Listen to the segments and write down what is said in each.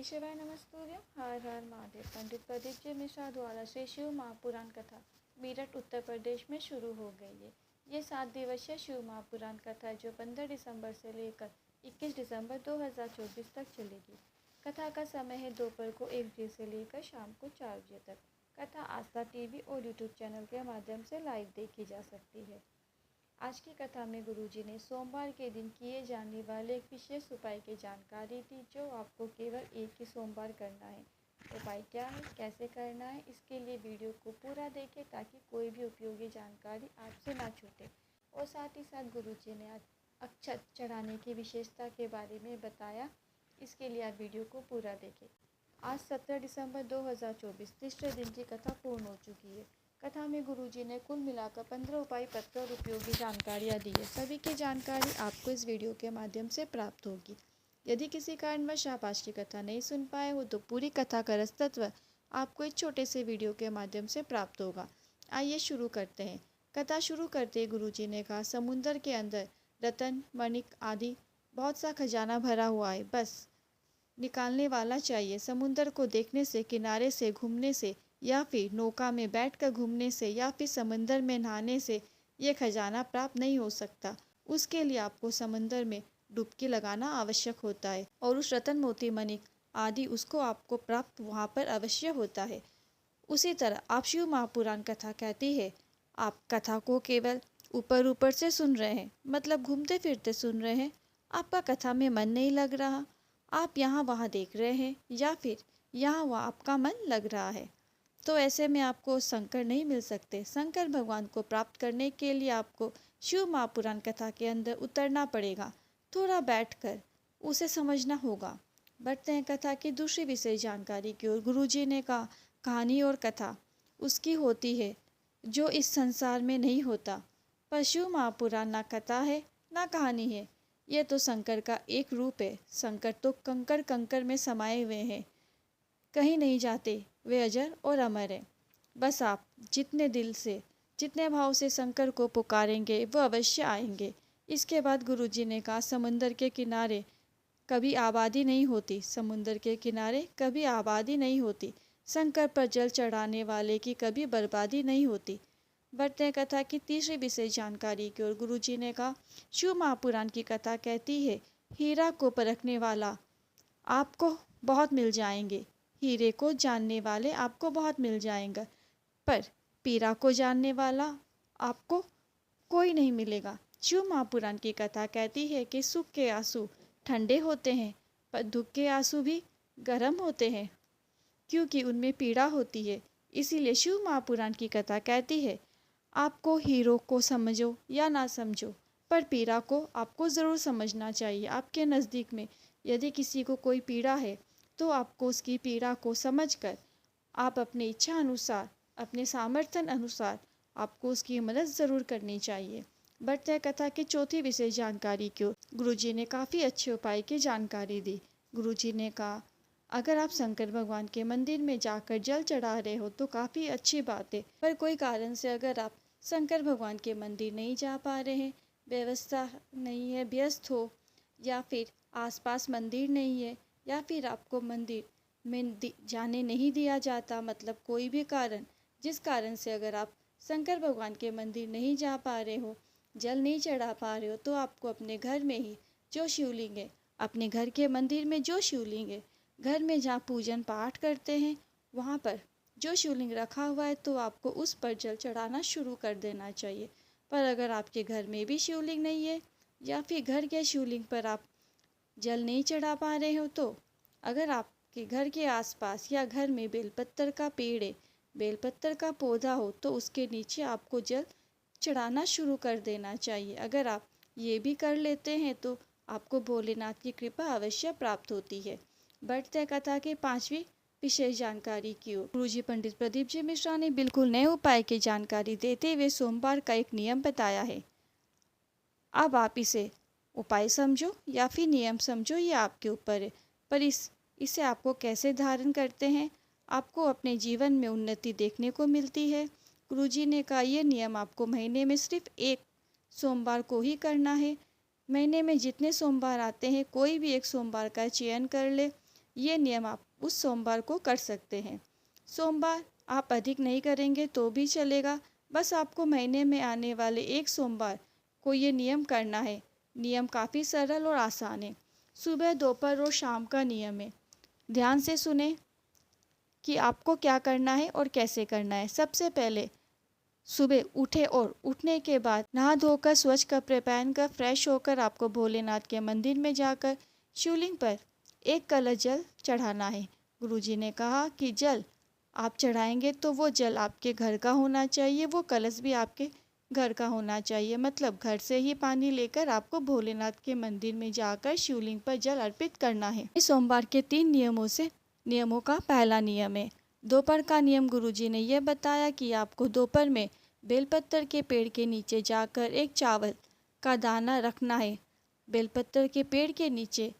शिवाय नमस्तुभ्यम। हर हर महादेव। पंडित प्रदीप जी मिश्रा द्वारा श्री शिव महापुराण कथा मेरठ उत्तर प्रदेश में शुरू हो गई है। ये 7 दिवसीय शिव महापुराण कथा जो 15 दिसंबर से लेकर 21 दिसंबर 2024 तक चलेगी। कथा का समय है दोपहर को 1 बजे से लेकर शाम को 4 बजे तक। कथा आस्था टीवी और यूट्यूब चैनल के माध्यम से लाइव देखी जा सकती है। आज की कथा में गुरुजी ने सोमवार के दिन किए जाने वाले एक विशेष उपाय की जानकारी दी, जो आपको केवल एक ही सोमवार करना है। उपाय क्या है, कैसे करना है, इसके लिए वीडियो को पूरा देखें ताकि कोई भी उपयोगी जानकारी आपसे ना छूटे। और साथ ही साथ गुरुजी ने आज अक्षत चढ़ाने की विशेषता के बारे में बताया, इसके लिए आप वीडियो को पूरा देखें। आज 17 दिसंबर 2024 तीसरे दिन की कथा पूर्ण हो चुकी है। कथा में गुरुजी ने कुल मिलाकर 15 उपाय पत्र और उपयोगी जानकारियाँ दी है। सभी की जानकारी आपको इस वीडियो के माध्यम से प्राप्त होगी। यदि किसी कारणवश आप आज की कथा नहीं सुन पाए हो तो पूरी कथा का रस तत्व आपको इस छोटे से वीडियो के माध्यम से प्राप्त होगा। आइए शुरू करते हैं। कथा शुरू करते गुरुजी ने कहा, समुंदर के अंदर रतन मणिक आदि बहुत सा खजाना भरा हुआ है, बस निकालने वाला चाहिए। समुंदर को देखने से, किनारे से घूमने से, या फिर नौका में बैठकर घूमने से, या फिर समंदर में नहाने से ये खजाना प्राप्त नहीं हो सकता। उसके लिए आपको समंदर में डुबकी लगाना आवश्यक होता है और उस रतन मोती मणिक आदि उसको आपको प्राप्त वहाँ पर अवश्य होता है। उसी तरह आप शिव महापुराण कथा कहती है, आप कथा को केवल ऊपर ऊपर से सुन रहे हैं, मतलब घूमते फिरते सुन रहे हैं। आपका कथा में मन नहीं लग रहा, आप यहाँ वहाँ देख रहे हैं या फिर यहाँ वहाँ आपका मन लग रहा है, तो ऐसे में आपको शंकर नहीं मिल सकते। शंकर भगवान को प्राप्त करने के लिए आपको शिव महापुराण कथा के अंदर उतरना पड़ेगा, थोड़ा बैठकर उसे समझना होगा। बढ़ते हैं कथा की दूसरी विशेष जानकारी की ओर। गुरुजी ने कहा, कहानी और कथा उसकी होती है जो इस संसार में नहीं होता, पर शिव महापुराण ना कथा है ना कहानी है, ये तो शंकर का एक रूप है। शंकर तो कंकर कंकर में समाये हुए हैं, कहीं नहीं जाते, वे अजर और अमर हैं। बस आप जितने दिल से, जितने भाव से शंकर को पुकारेंगे वो अवश्य आएंगे। इसके बाद गुरुजी ने कहा, समुंदर के किनारे कभी आबादी नहीं होती, समुंदर के किनारे कभी आबादी नहीं होती। शंकर पर जल चढ़ाने वाले की कभी बर्बादी नहीं होती। बढ़ते हैं कथा की तीसरी विशेष जानकारी की ओर। गुरुजी ने कहा, शिव महापुराण की कथा कहती है, हीरा को परखने वाला आपको बहुत मिल जाएंगे, हीरे को जानने वाले आपको बहुत मिल जाएंगे, पर पीरा को जानने वाला आपको कोई नहीं मिलेगा। शिव महापुराण की कथा कहती है कि सुख के आंसू ठंडे होते हैं, पर दुख के आंसू भी गर्म होते हैं, क्योंकि उनमें पीड़ा होती है। इसीलिए शिव महापुराण की कथा कहती है, आपको हीरो को समझो या ना समझो, पर पीड़ा को आपको ज़रूर समझना चाहिए। आपके नज़दीक में यदि किसी को कोई पीड़ा है तो आपको उसकी पीड़ा को समझकर आप अपनी इच्छा अनुसार, अपने सामर्थ्य अनुसार आपको उसकी मदद ज़रूर करनी चाहिए। बढ़ते हैं कथा की चौथी विशेष जानकारी की ओर। गुरुजी ने काफ़ी अच्छे उपाय की जानकारी दी। गुरुजी ने कहा, अगर आप शंकर भगवान के मंदिर में जाकर जल चढ़ा रहे हो तो काफ़ी अच्छी बात है, पर कोई कारण से अगर आप शंकर भगवान के मंदिर नहीं जा पा रहे हैं, व्यवस्था नहीं है, व्यस्त हो, या फिर आसपास मंदिर नहीं है, या फिर आपको मंदिर में जाने नहीं दिया जाता, मतलब कोई भी कारण, जिस कारण से अगर आप शंकर भगवान के मंदिर नहीं जा पा रहे हो, जल नहीं चढ़ा पा रहे हो, तो आपको अपने घर में ही जो शिवलिंग है, अपने घर के मंदिर में जो शिवलिंग है, घर में जहाँ पूजन पाठ करते हैं वहाँ पर जो शिवलिंग रखा हुआ है, तो आपको उस पर जल चढ़ाना शुरू कर देना चाहिए। पर अगर आपके घर में भी शिवलिंग नहीं है, या फिर घर के शिवलिंग पर आप जल नहीं चढ़ा पा रहे हो, तो अगर आपके घर के आसपास या घर में बेलपत्र का पेड़ है, बेलपत्र का पौधा हो, तो उसके नीचे आपको जल चढ़ाना शुरू कर देना चाहिए। अगर आप ये भी कर लेते हैं तो आपको भोलेनाथ की कृपा अवश्य प्राप्त होती है। बढ़ते हैं कथा की पांचवी विशेष जानकारी की ओर। गुरुजी पंडित प्रदीप जी मिश्रा ने बिल्कुल नए उपाय की जानकारी देते हुए सोमवार का एक नियम बताया है। अब आप इसे उपाय समझो या फिर नियम समझो, ये आपके ऊपर है, पर इसे आपको कैसे धारण करते हैं, आपको अपने जीवन में उन्नति देखने को मिलती है। गुरुजी ने कहा, यह नियम आपको महीने में सिर्फ एक सोमवार को ही करना है। महीने में जितने सोमवार आते हैं, कोई भी एक सोमवार का चयन कर ले, ये नियम आप उस सोमवार को कर सकते हैं। सोमवार आप अधिक नहीं करेंगे तो भी चलेगा, बस आपको महीने में आने वाले एक सोमवार को ये नियम करना है। नियम काफ़ी सरल और आसान है। सुबह, दोपहर और शाम का नियम है। ध्यान से सुने कि आपको क्या करना है और कैसे करना है। सबसे पहले सुबह उठे और उठने के बाद नहा धोकर स्वच्छ कपड़े पहनकर फ्रेश होकर आपको भोलेनाथ के मंदिर में जाकर शिवलिंग पर एक कलश जल चढ़ाना है। गुरुजी ने कहा कि जल आप चढ़ाएंगे तो वो जल आपके घर का होना चाहिए, वो कलश भी आपके घर का होना चाहिए। मतलब घर से ही पानी लेकर आपको भोलेनाथ के मंदिर में जाकर शिवलिंग पर जल अर्पित करना है। इस सोमवार के 3 नियमों का पहला नियम है दोपहर का नियम। गुरुजी ने यह बताया कि आपको दोपहर में बेलपत्र के पेड़ के नीचे जाकर एक चावल का दाना रखना है। बेलपत्र के पेड़ के नीचे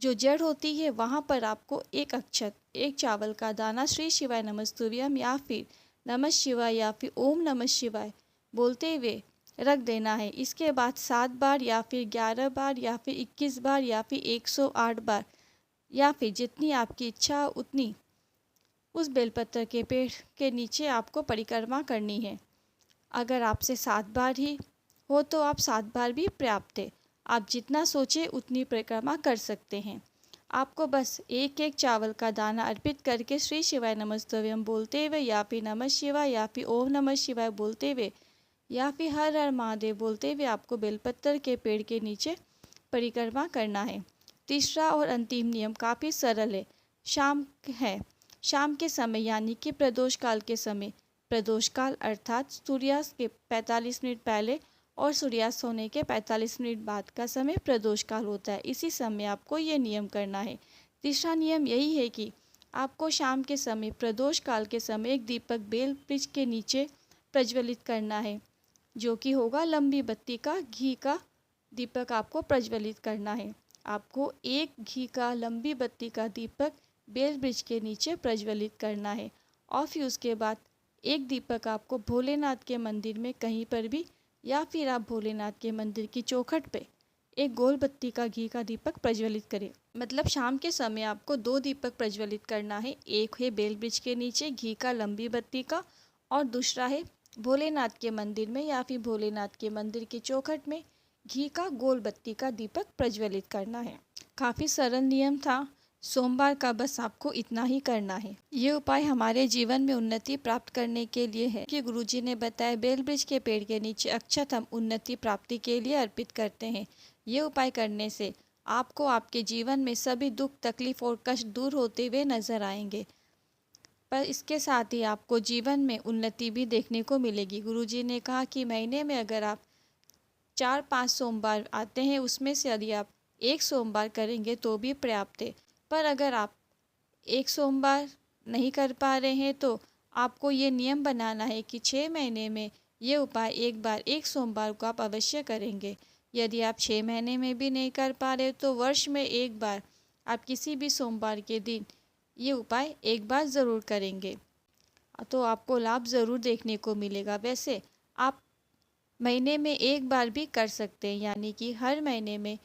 जो जड़ होती है वहाँ पर आपको एक अक्षत, एक चावल का दाना श्री शिवाय नमस्तुभ्यम या फिर नमः शिवाय या फिर ओम नमः शिवाय बोलते हुए रख देना है। इसके बाद 7 बार या फिर 11 बार या फिर 21 बार या फिर 108 बार या फिर जितनी आपकी इच्छा उतनी उस बेलपत्र के पेड़ के नीचे आपको परिक्रमा करनी है। अगर आपसे 7 बार ही हो तो आप 7 बार भी पर्याप्त है। आप जितना सोचे उतनी परिक्रमा कर सकते हैं। आपको बस एक एक चावल का दाना अर्पित करके श्री शिवाय नमस्तुभ्यम बोलते हुए या फिर नमः शिवाय या फिर ओम नमः शिवाय बोलते हुए या फिर हर हर महादेव बोलते हुए आपको बेलपत्र के पेड़ के नीचे परिक्रमा करना है। तीसरा और अंतिम नियम काफ़ी सरल है। शाम के समय यानी कि प्रदोष काल के समय, प्रदोष काल अर्थात सूर्यास्त के 45 मिनट पहले और सूर्यास्त होने के 45 मिनट बाद का समय प्रदोष काल होता है। इसी समय आपको ये नियम करना है। तीसरा नियम यही है कि आपको शाम के समय प्रदोष काल के समय एक दीपक बेल वृक्ष के नीचे प्रज्वलित करना है, जो कि होगा लंबी बत्ती का घी का दीपक आपको प्रज्वलित करना है। आपको एक घी का लंबी बत्ती का दीपक बेल वृक्ष के नीचे प्रज्वलित करना है और फिर उसके बाद एक दीपक आपको भोलेनाथ के मंदिर में कहीं पर भी या फिर आप भोलेनाथ के मंदिर की चौखट पे एक गोल बत्ती का घी का दीपक प्रज्वलित करें। मतलब शाम के समय आपको 2 दीपक प्रज्वलित करना है। एक है बेल वृक्ष के नीचे घी का लंबी बत्ती का और दूसरा है भोलेनाथ के मंदिर में या फिर भोलेनाथ के मंदिर की चौखट में घी का गोल बत्ती का दीपक प्रज्वलित करना है। काफ़ी सरल नियम था सोमवार का, बस आपको इतना ही करना है। ये उपाय हमारे जीवन में उन्नति प्राप्त करने के लिए है कि गुरुजी ने बताया बेल वृक्ष के पेड़ के नीचे अक्षत हम उन्नति प्राप्ति के लिए अर्पित करते हैं। ये उपाय करने से आपको आपके जीवन में सभी दुख, तकलीफ और कष्ट दूर होते हुए नजर आएंगे। पर इसके साथ ही आपको जीवन में उन्नति भी देखने को मिलेगी। गुरुजी ने कहा कि महीने में अगर आप 4-5 सोमवार आते हैं उसमें से यदि आप एक सोमवार करेंगे तो भी पर्याप्त है। पर अगर आप एक सोमवार नहीं कर पा रहे हैं तो आपको ये नियम बनाना है कि 6 महीने में ये उपाय एक सोमवार को आप अवश्य करेंगे। यदि आप 6 महीने में भी नहीं कर पा रहे तो वर्ष में एक बार आप किसी भी सोमवार के दिन ये उपाय एक बार ज़रूर करेंगे तो आपको लाभ ज़रूर देखने को मिलेगा। वैसे आप महीने में एक बार भी कर सकते हैं, यानी कि हर महीने में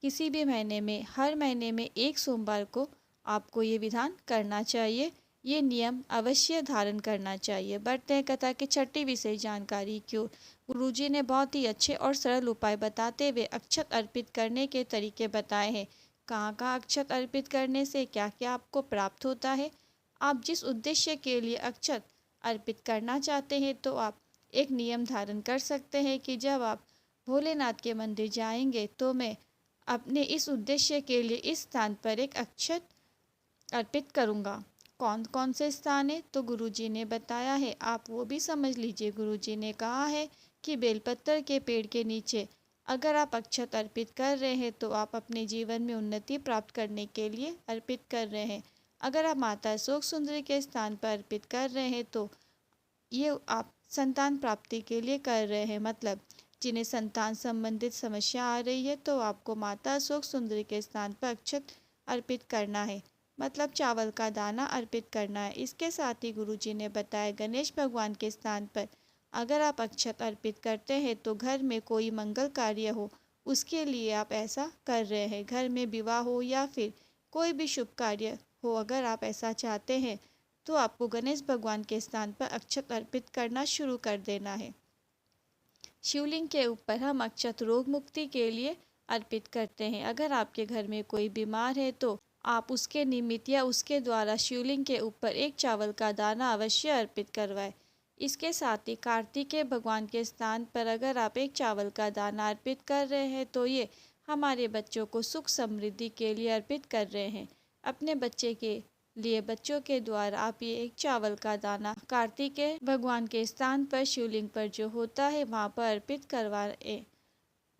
किसी भी महीने में हर महीने में एक सोमवार को आपको ये विधान करना चाहिए। ये नियम अवश्य धारण करना चाहिए। बढ़ते हैं कथा की छठी विशेष जानकारी की ओर। गुरुजी ने बहुत ही अच्छे और सरल उपाय बताते हुए अक्षत अर्पित करने के तरीके बताए हैं। कहाँ कहाँ अक्षत अर्पित करने से क्या क्या आपको प्राप्त होता है। आप जिस उद्देश्य के लिए अक्षत अर्पित करना चाहते हैं तो आप एक नियम धारण कर सकते हैं कि जब आप भोलेनाथ के मंदिर जाएंगे तो मैं अपने इस उद्देश्य के लिए इस स्थान पर एक अक्षत अर्पित करूंगा। कौन कौन से स्थान है तो गुरुजी ने बताया है, आप वो भी समझ लीजिए। गुरुजी ने कहा है कि बेलपत्र के पेड़ के नीचे अगर आप अक्षत अर्पित कर रहे हैं तो आप अपने जीवन में उन्नति प्राप्त करने के लिए अर्पित कर रहे हैं। अगर आप माता अशोक सुंदरी के स्थान पर अर्पित कर रहे हैं तो ये आप संतान प्राप्ति के लिए कर रहे हैं। मतलब जिन्हें संतान संबंधित समस्या आ रही है तो आपको माता अशोक सुंदरी के स्थान पर अक्षत अर्पित करना है, मतलब चावल का दाना अर्पित करना है। इसके साथ ही गुरुजी ने बताया गणेश भगवान के स्थान पर अगर आप अक्षत अर्पित करते हैं तो घर में कोई मंगल कार्य हो उसके लिए आप ऐसा कर रहे हैं। घर में विवाह हो या फिर कोई भी शुभ कार्य हो, अगर आप ऐसा चाहते हैं तो आपको गणेश भगवान के स्थान पर अक्षत अर्पित करना शुरू कर देना है। शिवलिंग के ऊपर हम अक्षत रोग मुक्ति के लिए अर्पित करते हैं। अगर आपके घर में कोई बीमार है तो आप उसके निमित्त या उसके द्वारा शिवलिंग के ऊपर एक चावल का दाना अवश्य अर्पित करवाएं। इसके साथ ही कार्तिकेय भगवान के स्थान पर अगर आप एक चावल का दाना अर्पित कर रहे हैं तो ये हमारे बच्चों को सुख समृद्धि के लिए अर्पित कर रहे हैं। अपने बच्चे के लिए बच्चों के द्वारा आप ये एक चावल का दाना कार्तिकेय भगवान के स्थान पर शिवलिंग पर जो होता है वहाँ पर अर्पित करवाएं।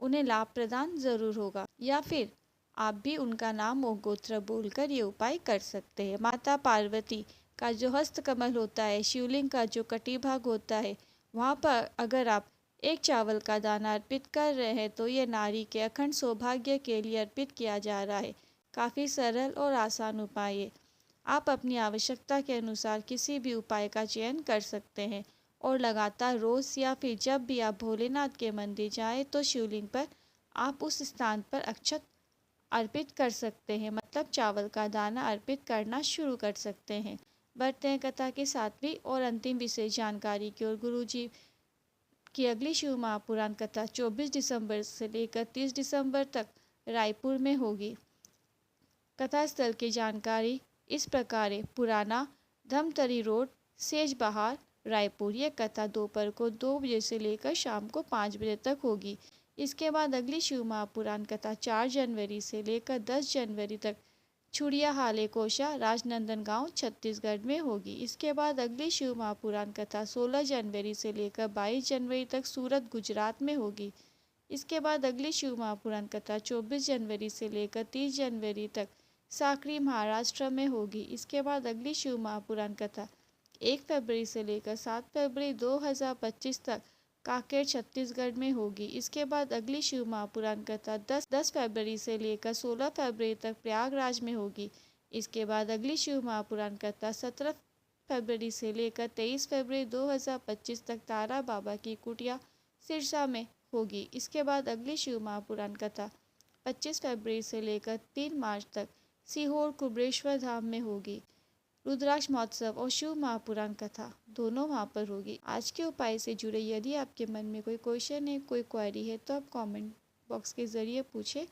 उन्हें लाभ प्रदान जरूर होगा। या फिर आप भी उनका नाम और गोत्र बोलकर ये उपाय कर सकते हैं। माता पार्वती का जो हस्त कमल होता है, शिवलिंग का जो कटी भाग होता है, वहाँ पर अगर आप एक चावल का दाना अर्पित कर रहे हैं तो ये नारी के अखंड सौभाग्य के लिए अर्पित किया जा रहा है। काफ़ी सरल और आसान उपाय है। आप अपनी आवश्यकता के अनुसार किसी भी उपाय का चयन कर सकते हैं और लगातार रोज या फिर जब भी आप भोलेनाथ के मंदिर जाएं तो शिवलिंग पर आप उस स्थान पर अक्षत अर्पित कर सकते हैं, मतलब चावल का दाना अर्पित करना शुरू कर सकते हैं। बढ़ते हैं कथा की 7वीं और अंतिम विशेष जानकारी की ओर। गुरुजी की अगली शिव महापुराण कथा 24 दिसंबर से लेकर 30 दिसंबर तक रायपुर में होगी। कथा स्थल की जानकारी इस प्रकार है। पुराना धमतरी रोड, सेज बहार, रायपुर। ये कथा दोपहर को 2 बजे से लेकर शाम को 5 बजे तक होगी। इसके बाद अगली शिव महापुराण कथा 4 जनवरी से लेकर 10 जनवरी तक छुड़िया हाले कोशा, राजनंदनगांव, छत्तीसगढ़ में होगी। इसके बाद अगली शिव महापुराण कथा 16 जनवरी से लेकर 22 जनवरी तक सूरत, गुजरात में होगी। इसके बाद अगली शिव महापुराण कथा 24 जनवरी से लेकर 30 जनवरी तक साकरी, महाराष्ट्र में होगी। इसके बाद अगली शिव महापुराण कथा 1 फरवरी से लेकर 7 फरवरी 2025 तक कांकेर, छत्तीसगढ़ में होगी। इसके बाद अगली शिव महापुराण कथा 10 फरवरी से लेकर 16 फरवरी तक प्रयागराज में होगी। इसके बाद अगली शिव महापुराण कथा 17 फरवरी से लेकर 23 फरवरी 2025 तक तारा बाबा की कुटिया, सिरसा में होगी। इसके बाद अगली शिव महापुराण कथा 25 फरवरी से लेकर 3 मार्च तक सीहोर, कुबरेश्वर धाम में होगी। रुद्राक्ष महोत्सव और शिव महापुराण कथा दोनों वहाँ पर होगी। आज के उपाय से जुड़े यदि आपके मन में कोई क्वेश्चन है, कोई क्वेरी है तो आप कमेंट बॉक्स के ज़रिए पूछें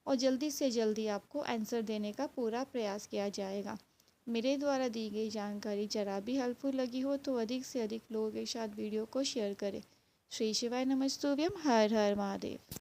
और जल्दी से जल्दी आपको आंसर देने का पूरा प्रयास किया जाएगा। मेरे द्वारा दी गई जानकारी जरा भी हेल्पफुल लगी हो तो अधिक से अधिक लोगों के साथ वीडियो को शेयर करें। श्री शिवाय नमस्तुभ्यम। हर हर महादेव।